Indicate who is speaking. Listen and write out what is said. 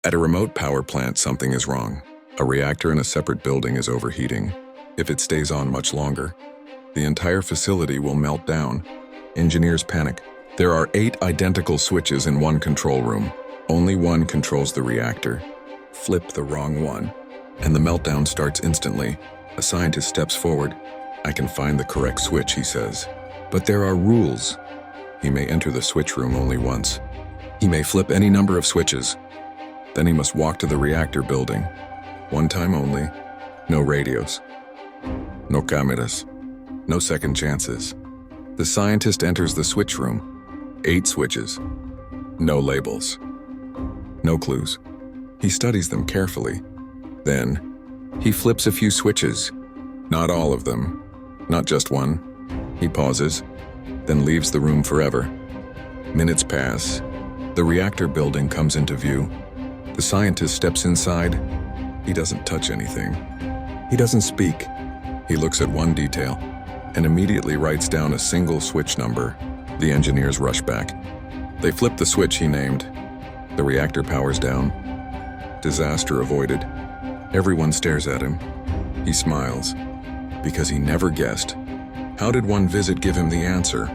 Speaker 1: At a remote power plant, something is wrong. A reactor in a separate building is overheating. If it stays on much longer, the entire facility will melt down. Engineers panic. There are 8 identical switches in one control room. Only one controls the reactor. Flip the wrong one, and the meltdown starts instantly. A scientist steps forward. "I can find the correct switch," he says. "But there are rules." He may enter the switch room only once. He may flip any number of switches. Then he must walk to the reactor building. One time only. No radios. No cameras. No second chances. The scientist enters the switch room. 8 switches. No labels. No clues. He studies them carefully. Then, he flips a few switches. Not all of them. Not just one. He pauses, then leaves the room forever. Minutes pass. The reactor building comes into view. The scientist steps inside. He doesn't touch anything. He doesn't speak. He looks at one detail and immediately writes down a single switch number. The engineers rush back. They flip the switch he named. The reactor powers down. Disaster avoided. Everyone stares at him. He smiles, because he never guessed. How did one visit give him the answer?